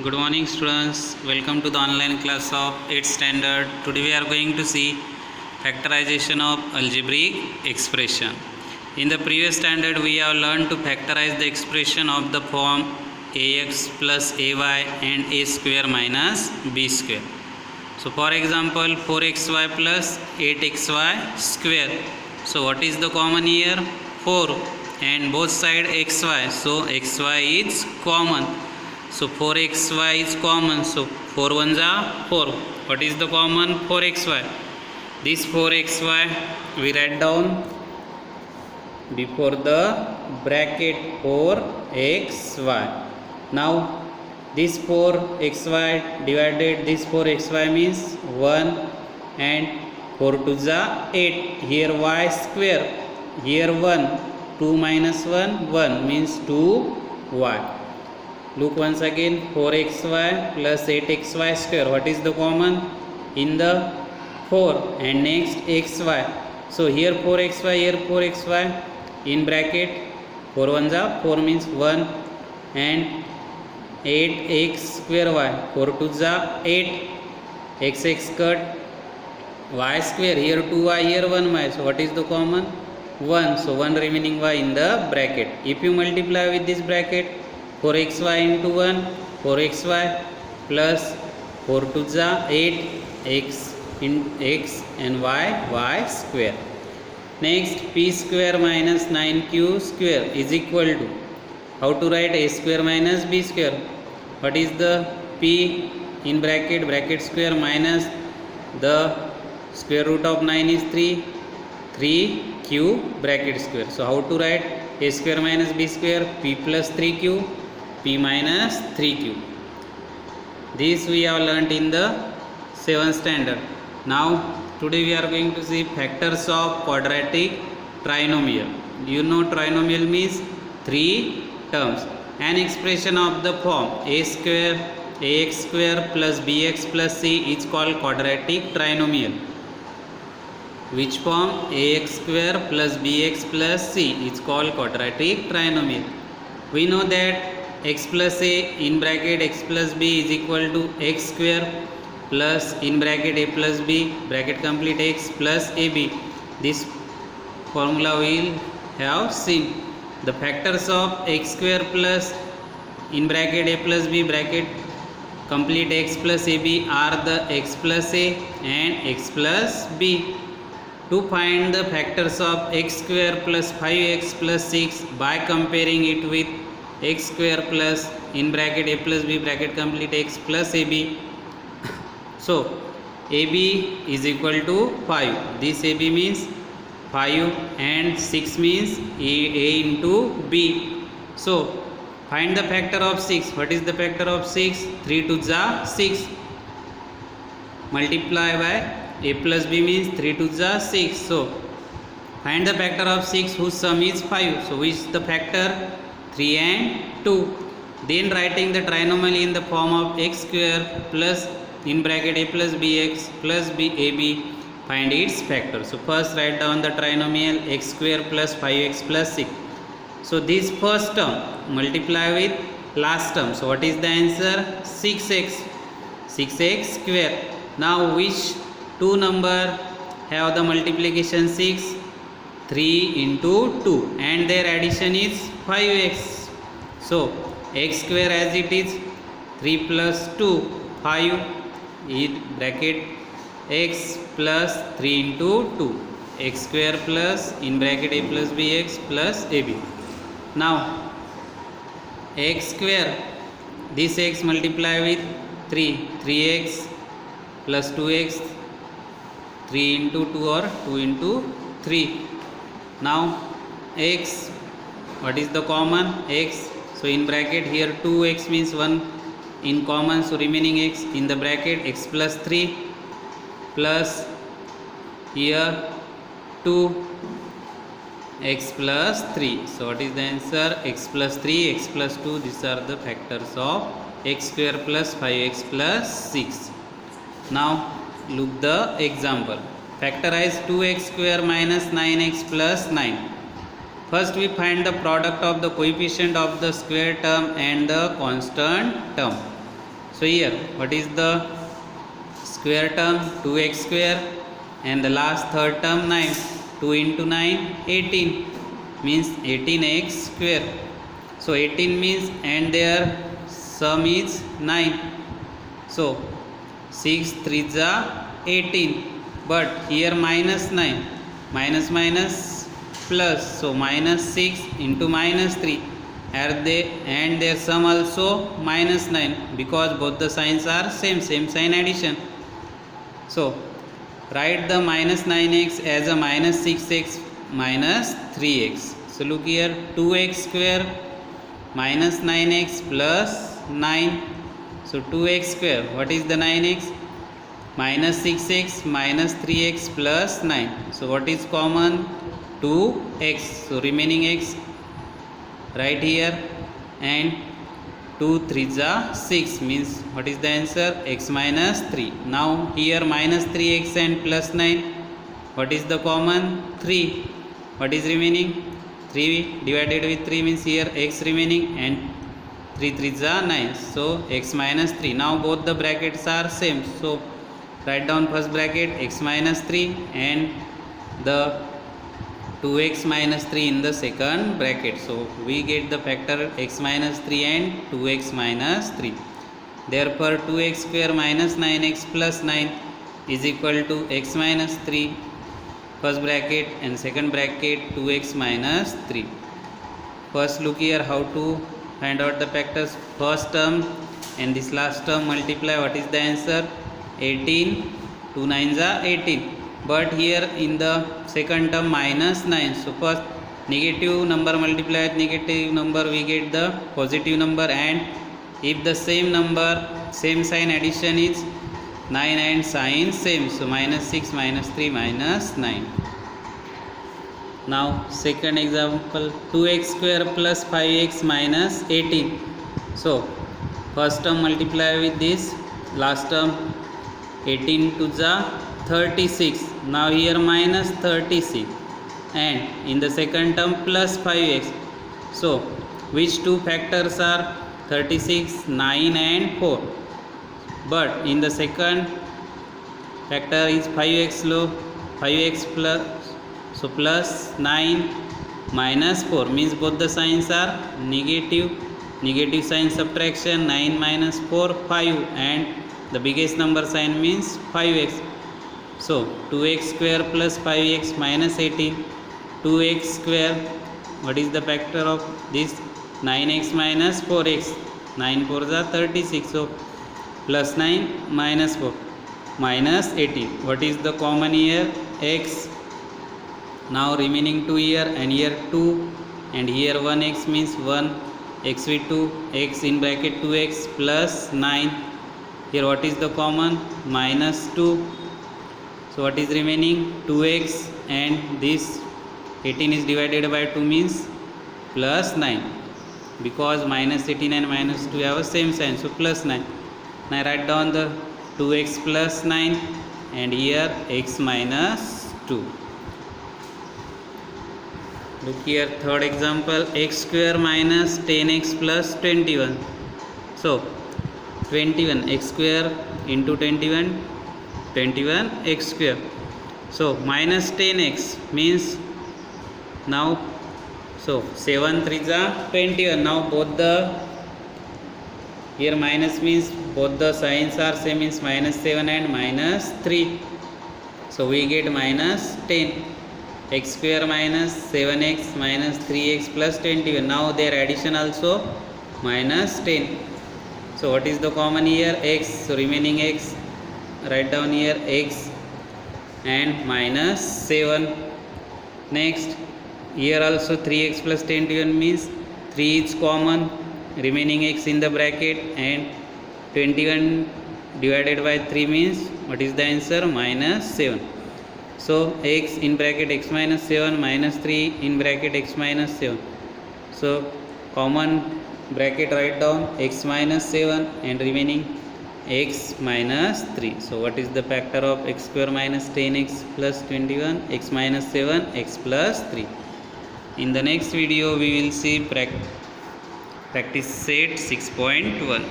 Good morning students, welcome to the online class of 8th standard. Today we are going to see factorization of algebraic expression. In the previous standard we have learned to factorize the expression of the form ax plus ay and a square minus b square. So for example 4xy plus 8xy square. So what is the common here? 4 and both side xy. So xy is common. So 4xy is common. So 4 ones are 4. What is the common? 4xy. This 4xy we write down before the bracket 4xy. Now this 4xy divided this 4xy means 1 and 4 to the 8. Here y square. Here 1. 2 minus 1. 1 means 2y. Look once again 4xy plus 8xy square. What is the common? In the 4 and next xy. So here 4xy, here 4xy in bracket 4 ones are 4 means 1 and 8x square y. 4 to the 8 x cut y square. Here 2y, here 1y. So what is the common? 1. So 1 remaining y in the bracket. If you multiply with this bracket 4xy into 1 4xy plus 4 to the 8 x in x and y square. Next p square minus 9q square is equal to, how to write a square minus b square? What is the p in bracket square minus the square root of 9 is 3q bracket square. So how to write a square minus b square? P plus 3q, p minus 3q. This we have learnt in the 7th standard. Now today we are going to see factors of quadratic trinomial. You know trinomial means 3 terms. An expression of the form a square ax square plus bx plus c is called quadratic trinomial. Which form? Ax square plus bx plus c is called quadratic trinomial. We know that x plus a in bracket x plus b is equal to x square plus in bracket a plus b bracket complete x plus ab. This formula we will have seen. The factors of x square plus in bracket a plus b bracket complete x plus ab are the x plus a and x plus b. To find the factors of x square plus 5x plus 6 by comparing it with x square plus in bracket a plus b bracket complete x plus ab. So ab is equal to 5. This ab means 5 and 6 means a into b. So find the factor of 6. What is the factor of 6? 3 to the 6. Multiply by a plus b means 3 to the 6. So find the factor of 6 whose sum is 5. So which is the factor? 3 and 2. Then writing the trinomial in the form of x square plus in bracket a plus bx plus ab, find its factor. So first write down the trinomial x square plus 5x plus 6. So this first term multiply with last term. So what is the answer? 6x square. Now which two number have the multiplication 6? 3 into 2 and their addition is 5x. So x square as it is 3 plus 2 5 in bracket x plus 3 into 2 x square plus in bracket a plus bx plus ab. Now x square, this x multiply with 3x plus 2x 3 into 2 or 2 into 3. Now x, what is the common? X. So in bracket here 2x means 1 in common, so remaining x in the bracket x plus 3 plus here 2 x plus 3. So what is the answer? X plus 3, x plus 2. These are the factors of x square plus 5x plus 6. Now look the example. Factorize 2x square minus 9x plus 9. First we find the product of the coefficient of the square term and the constant term. So here, what is the square term? 2x square, and the last third term 9. 2 into 9, 18, means 18x square. So 18 means, and their sum is 9. So 6 3 ja 18, but here minus 9, minus minus plus, so minus 6 into minus 3, and their sum also minus 9, because both the signs are same sign addition. So write the minus 9x as a minus 6x minus 3x. So look here, 2x square minus 9x plus 9. So 2x square, what is the 9x? Minus 6x minus 3x plus 9. So what is common? 2x. So remaining x right here, and 2 3 ja 6, means what is the answer? X minus 3. Now here minus 3x and plus 9, what is the common? 3. What is remaining? 3 divided with 3 means here x remaining, and 3 3 ja 9, so x minus 3. Now both the brackets are same, so write down first bracket x minus 3 and the 2x minus 3 in the second bracket. So we get the factor x minus 3 and 2x minus 3. Therefore 2x square minus 9x plus 9 is equal to x minus 3 first bracket, and second bracket 2x minus 3. First look here how to find out the factors. First term and this last term multiply, what is the answer? 18, 2 9s are 18. But here in the second term minus 9, so first negative number multiply with negative number, we get the positive number, and if the same number, same sign addition is 9 and sign same, so minus 6 minus 3 minus 9. Now second example, 2x square plus 5x minus 18. So first term multiply with this last term, 18 to the 36. Now here minus 36, and in the second term plus 5x. So which two factors are 36? 9 and 4. But in the second factor is 5x low, 5x plus, so plus 9 minus 4, means both the signs are negative. Negative sign subtraction, 9 minus 4 5, and the biggest number sign means 5x. So 2x square plus 5x minus 18. 2x square, what is the factor of this? 9x minus 4x. 9 4s are 36. So plus 9 minus 4 minus 18. What is the common here? X. Now remaining 2 here, and here 2, and here 1x means 1 x with 2, x in bracket 2x plus 9. Here what is the common? Minus 2. So what is remaining? 2x, and this 18 is divided by 2 means plus 9, because minus 18 and minus 2 have a same sign, so plus 9. Now write down the 2x plus 9, and here x minus 2. Look here, third example, x square minus 10x plus 21. So 21 x square into 21, 21 x square. So minus 10x means, now so 7 3 ja 21. Now both the, here minus means both the signs are same, means minus 7 and minus 3. So we get minus 10. X square minus 7x minus 3x plus 21. Now their addition also minus 10. So what is the common here? X. So remaining x, write down here x and minus 7. Next, here also 3x plus 21 means 3 is common, remaining x in the bracket, and 21 divided by 3 means what is the answer? Minus 7. So x in bracket x minus 7 minus 3 in bracket x minus 7. So common bracket write down x minus 7 and remaining x minus 3. So what is the factor of x square minus 10x plus 21? X minus 7, x plus 3. In the next video we will see practice set 6.1.